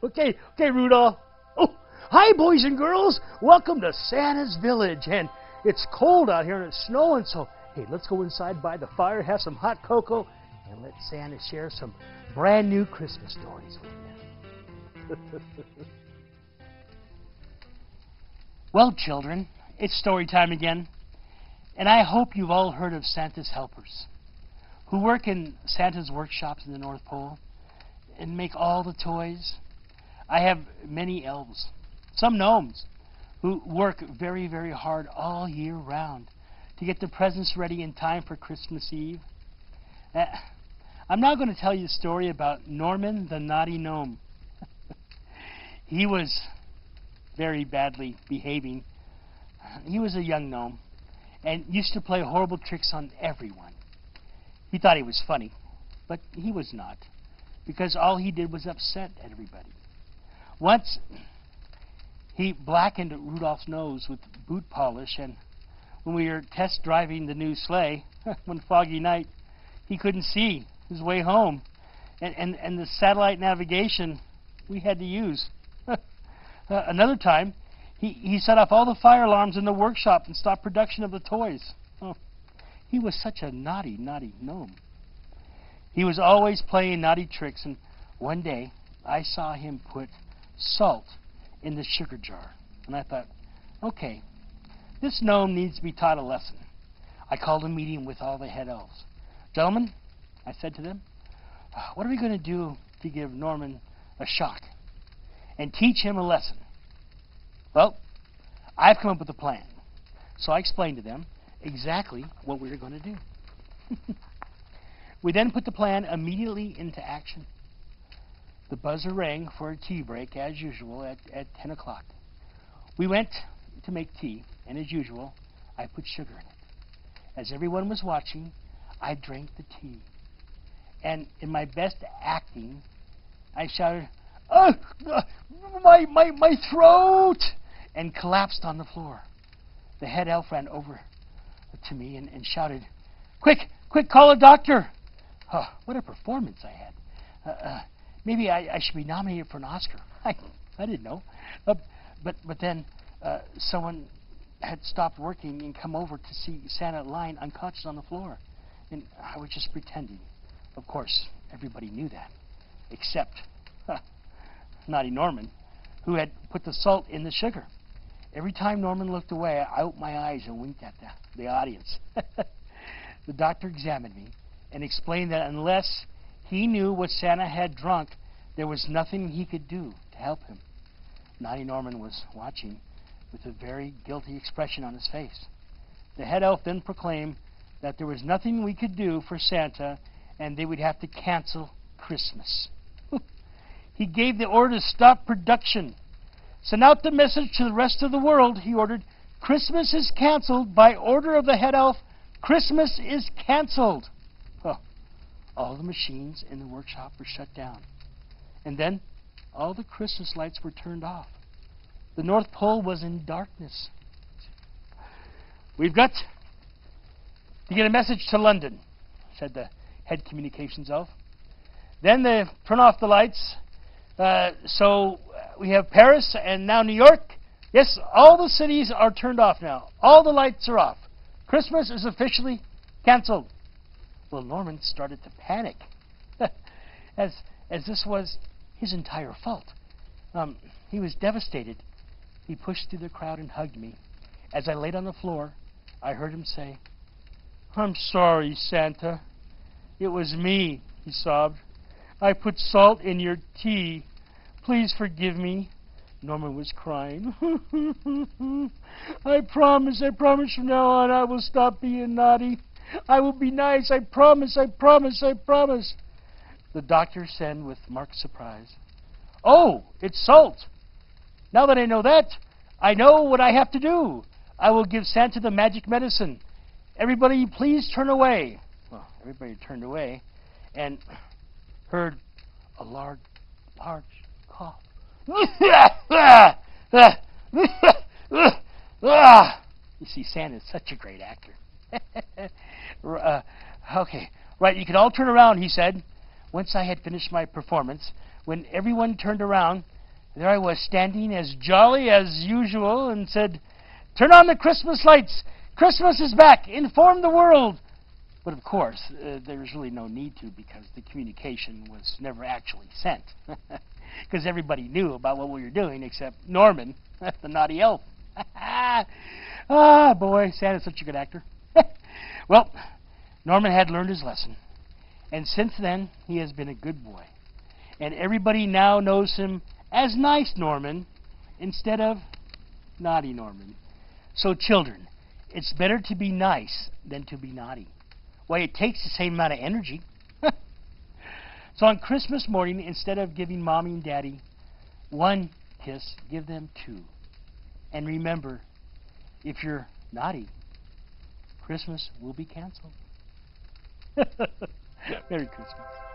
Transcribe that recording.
Okay, Rudolph. Oh, hi, boys and girls. Welcome to Santa's Village. And it's cold out here and it's snowing, so hey, let's go inside by the fire, have some hot cocoa, and let Santa share some brand new Christmas stories with you. Well, children, it's story time again. And I hope you've all heard of Santa's helpers, who work in Santa's workshops in the North Pole and make all the toys. I have many elves, some gnomes, who work very, very hard all year round to get the presents ready in time for Christmas Eve. I'm now going to tell you a story about Norman the Naughty Gnome. He was very badly behaving. He was a young gnome and used to play horrible tricks on everyone. He thought he was funny, but he was not, because all he did was upset everybody. Once, he blackened Rudolph's nose with boot polish, and when we were test driving the new sleigh, one foggy night, he couldn't see his way home, and the satellite navigation we had to use. Another time, he set off all the fire alarms in the workshop and stopped production of the toys. Oh, he was such a naughty, naughty gnome. He was always playing naughty tricks, and one day I saw him put salt in the sugar jar. And I thought, okay, this gnome needs to be taught a lesson. I called a meeting with all the head elves. Gentlemen, I said to them, what are we going to do to give Norman a shock and teach him a lesson? Well, I've come up with a plan. So I explained to them exactly what we were going to do. We then put the plan immediately into action. The buzzer rang for a tea break, as usual, at 10 o'clock. We went to make tea, and as usual, I put sugar in it. As everyone was watching, I drank the tea. And in my best acting, I shouted, my throat! And collapsed on the floor. The head elf ran over to me and shouted, quick, call a doctor! Oh, what a performance I had. Maybe I should be nominated for an Oscar. I didn't know. But then someone had stopped working and come over to see Santa lying unconscious on the floor. And I was just pretending. Of course, everybody knew that, except naughty Norman, who had put the salt in the sugar. Every time Norman looked away, I opened my eyes and winked at the audience. The doctor examined me and explained that unless he knew what Santa had drunk, there was nothing he could do to help him. Naughty Norman was watching with a very guilty expression on his face. The head elf then proclaimed that there was nothing we could do for Santa and they would have to cancel Christmas. He gave the order to stop production. Send out the message to the rest of the world, he ordered. Christmas is canceled by order of the head elf. Christmas is canceled. Oh, all the machines in the workshop were shut down. And then all the Christmas lights were turned off. The North Pole was in darkness. We've got to get a message to London, said the head communications elf. Then they turn off the lights. So we have Paris and now New York. Yes, all the cities are turned off now. All the lights are off. Christmas is officially canceled. Well, Norman started to panic, as this was his entire fault. He was devastated. He pushed through the crowd and hugged me. As I laid on the floor, I heard him say, I'm sorry, Santa. It was me, he sobbed. I put salt in your tea. Please forgive me. Norman was crying. I promise from now on I will stop being naughty. I will be nice. I promise. The doctor said with marked surprise, oh, it's salt. Now that I know that, I know what I have to do. I will give Santa the magic medicine. Everybody, please turn away. Well, everybody turned away and heard a large cough. You see, Santa's such a great actor. Okay, right, you can all turn around, he said. Once I had finished my performance, when everyone turned around, there I was standing as jolly as usual and said, "Turn on the Christmas lights! Christmas is back! Inform the world!" But of course, there was really no need to, because the communication was never actually sent. Because everybody knew about what we were doing except Norman, the naughty elf. Ah, boy, Santa's such a good actor. Well, Norman had learned his lesson. And since then, he has been a good boy. And everybody now knows him as Nice Norman instead of Naughty Norman. So children, it's better to be nice than to be naughty. Why, it takes the same amount of energy. So on Christmas morning, instead of giving Mommy and Daddy one kiss, give them two. And remember, if you're naughty, Christmas will be canceled. Merry Christmas.